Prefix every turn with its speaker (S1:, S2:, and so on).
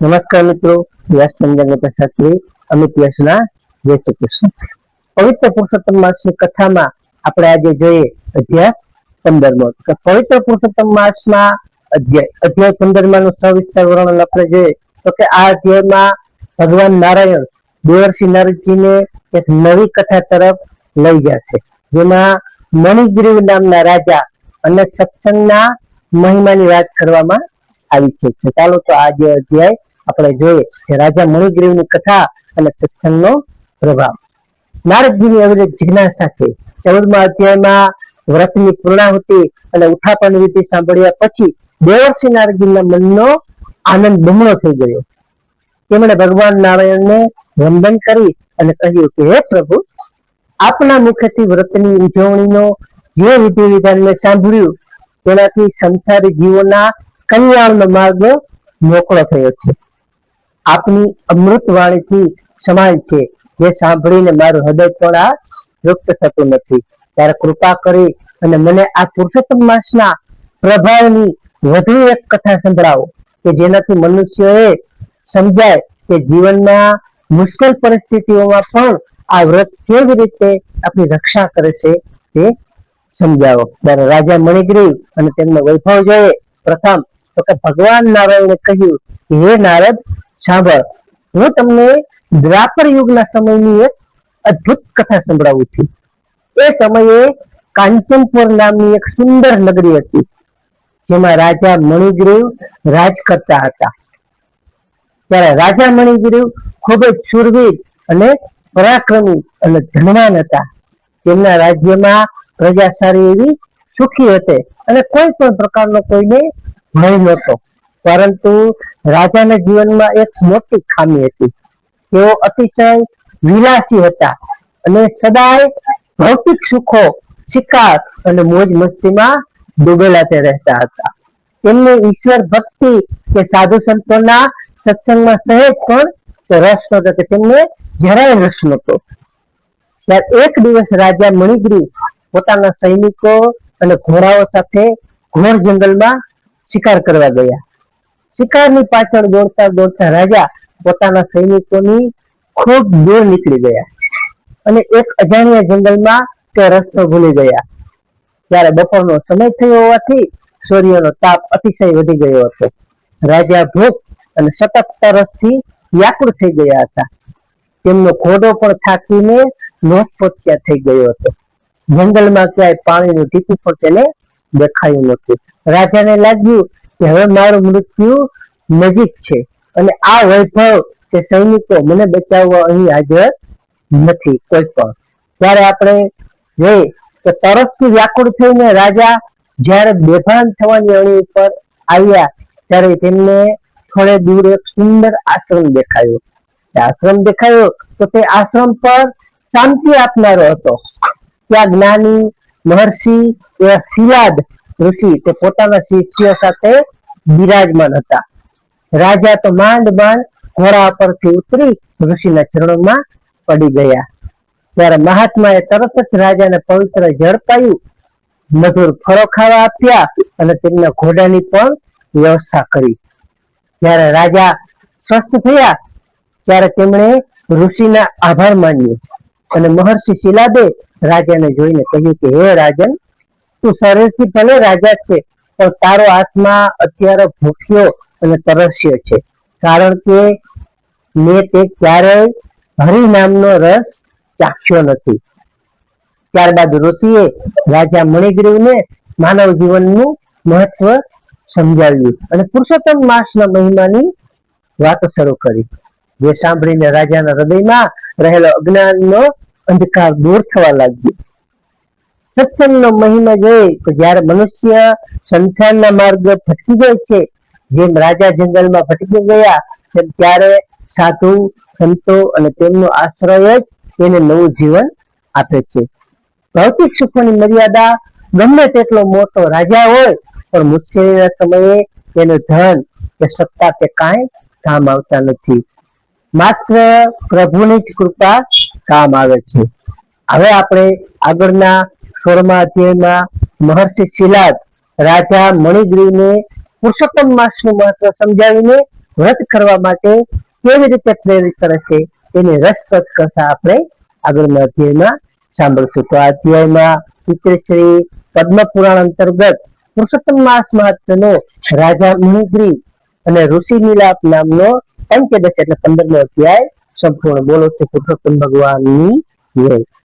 S1: નમસ્કાર મિત્રો, વ્યાસ પંચાંગ શાસ્ત્રી અમિત વ્યાસના જય શ્રી કૃષ્ણ. પવિત્ર પુરુષોત્તમ માસની કથામાં આપણે આજે જોઈએ અધ્યાય 15મો. પવિત્ર પુરુષોત્તમ માસમાં અધ્યાય 15 નું સવિસ્તાર વર્ણન આપણે જોઈએ તો કે આ અધ્યાયમાં ભગવાન નારાયણ દેવર્ષિ નારદજીને એક નવી કથા તરફ લઈ જશે, જેમાં મણિગ્રીવ નામના રાજા અને સત્સંગના મહિમાની વાત કરવામાં આવી છે. ચાલો તો આ જે અધ્યાય આપણે જોઈએ કે રાજા મણિગ્રીવની કથા અને સત્સંગનો પ્રભાવ. નારદજીની અવિરત જિજ્ઞાસા છે. 14મા અધ્યાયમાં વ્રતની પૂર્ણાહુતિ અને ઉત્થાપન વિધિ સાંભળ્યા પછી દેવર્ષિ નારદજીના મનનો આનંદ બમણો થઈ ગયો. તેમણે ભગવાન નારાયણને વંદન કરી અને કહ્યું કે હે પ્રભુ, આપના મુખેથી વ્રતની ઉજવણીનો જે વિધિ વિધાન મેં સાંભળ્યું તેનાથી સંસારી જીવોના કલ્યાણનો માર્ગ મોકળો થયો છે. આપની અમૃત વાણીથી સમાન છે, જે સાંભળીને મારું હૃદય પણ આ તૃપ્ત થતું નથી. ત્યારે કૃપા કરી અને મને આ પુરુષોત્તમ માસના પ્રભાવની વધુ એક કથા સંભળાવો કે જેનાથી મનુષ્યોએ સમજાય કે જીવનમાં મુશ્કેલ પરિસ્થિતિઓમાં પણ આ વ્રત કેવી રીતે આપણી રક્ષા કરે છે તે સમજાવો. ત્યારે રાજા મણિગ્રીવ અને તેમનો વૈભવ જોઈએ. પ્રથમ તો કે ભગવાન નારાયણે કહ્યું કે હે નારદ, સાંભળ, હું તમને દ્વાપર યુગના સમયની એક અદ્ભુત કથા સંભળાવું છું. એ સમયે કાંચનપુર નામની એક સુંદર નગરી હતી, જેમાં રાજા મણિગ્રીવ રાજ કરતા હતા. ત્યારે રાજા મણિગ્રીવ ખૂબ જ શૂરવીર અને પરાક્રમી અને ધનવાન હતા. તેમના રાજ્યમાં પ્રજા સારી એવી સુખી હતી અને કોઈ પણ પ્રકારનો કોઈને ભય નહોતો. પરંતુ રાજાના જીવનમાં એક મોટી ખામી હતી. તેઓ અતિશય વિલાસી હતા અને સદાય ભૌતિક સુખો, શિકાર અને મોજ મસ્તીમાં ડૂબેલા તે રહેતા હતા. તેમને ઈશ્વર ભક્તિ કે સાધુ સંતોના સત્સંગમાં સહેજ પણ રસ નહોતો, કે તેમને જરાય રસ નહોતો. ત્યારે એક દિવસ રાજા મણિગ્રીવ પોતાના સૈનિકો અને ઘોડાઓ સાથે ઘોર જંગલમાં શિકાર કરવા ગયા. શિકારની પાછળ દોડતા દોડતા રાજા પોતાના સૈનિકોની ખૂબ દૂર નીકળી ગયા અને એક અજાણ્યા જંગલમાં તે રસ્તો ભૂલી ગયા. ત્યારે બપોરનો સમય થયો હોવાથી સૂર્યનો તાપ અતિશય વધી ગયો હતો. રાજા ભૂખ અને સતત તરસથી વ્યાકુળ થઈ ગયા હતા. તેમનો ઘોડો પણ થાકીને નોંધપોચિયા થઈ ગયો હતો. જંગલમાં ક્યાંય પાણીનું ટીપું પણ તેને દેખાયું નહોતું. રાજાને લાગ્યું કે હવે મારું મૃત્યુ નજીક છે અને આ વૈભવ કે સૈનિકો મને બચાવવા અહીં હાજર નથી કોઈ પણ. ત્યારે આપણે જોઈએ કે તરસથી વ્યાકુળ થઈને રાજા જ્યારે બેભાન થવાની અણી ઉપર આવ્યા ત્યારે તેમને થોડે દૂર એક સુંદર આશ્રમ દેખાયો. આશ્રમ દેખાયો તો તે આશ્રમ પર શાંતિ આપનારો હતો. ત્યાં જ્ઞાની મહર્ષિ એવા શિલાદ ઋષિ તે પોતાના શિષ્યો સાથે બિરાજમાન હતા. રાજા તો માંડ માંડ ઘોડા પરથી ઉતરી ઋષિના ચરણોમાં પડી ગયા. ત્યારે મહાત્માએ તરત જ રાજાને પવિત્ર જળ પાયું, મધુર ફળો ખાવા આપ્યા અને તેમના ઘોડાની પણ વ્યવસ્થા કરી. જ્યારે રાજા સ્વસ્થ થયા ત્યારે તેમણે ઋષિના આભાર માન્યો અને મહર્ષિ શિલાદે રાજાને જોઈને કહ્યું કે હે રાજન, તું શરીરથી ભલે રાજા છે, પણ તારો આત્મા અત્યારે ભૂખ્યો અને તરસ્યો છે, કારણ કે મેં તે ક્યારેય હરિ નામનો રસ ચાખ્યો નથી. ત્યારબાદ ઋષિએ રાજા મણિગ્રીવને માનવ જીવનનું મહત્વ સમજાવ્યું અને પુરુષોત્તમ માસના મહિમાની વાતો શરૂ કરી, જે સાંભળીને રાજાના હૃદયમાં રહેલો અજ્ઞાનનો અંધકાર દૂર થવા લાગ્યો. સત્સંગનો મહિમા જોઈ તો જ્યારે મનુષ્ય સંસારના માર્ગ ભટકી જાય છે, જેમ રાજા જંગલમાં ભટકી ગયા તેમ ત્યારે સાધુ સંતો અને તેમનો આશ્રય જ તેને નવું જીવન આપે છે. ભૌતિક સુખોની મર્યાદા ગમે તેટલો મોટો રાજા હોય પણ મુશ્કેલીના સમયે તેનું ધન કે સત્તા કે કાંઈ કામ આવતા નથી. માત્ર પ્રભુની જ કૃપા કામ આવે છે. હવે આપણે આગળના 16મા અધ્યાયમાં મહર્ષિ શિલાદ રાજા મણિગ્રીવને પુરુષોત્તમ માસનું મહત્વ સમજાવીને વ્રત કરવા માટે કેવી રીતે પ્રેરિત કરે છે તેની રસપ્રદ કથા આપણે આગળના અધ્યાયમાં સાંભળશું. તો આ અધ્યાયમાં પિતૃશ્રી પદ્મ પુરાણ અંતર્ગત પુરુષોત્તમ માસ મહાત્મ્યનો રાજા મુનિગ્રી અને ઋષિ મિલાપ નામનો પંચદશ એટલે 15મો અધ્યાય સંપૂર્ણ. બોલો શ્રી પુરુષોત્તમ ભગવાનની જય.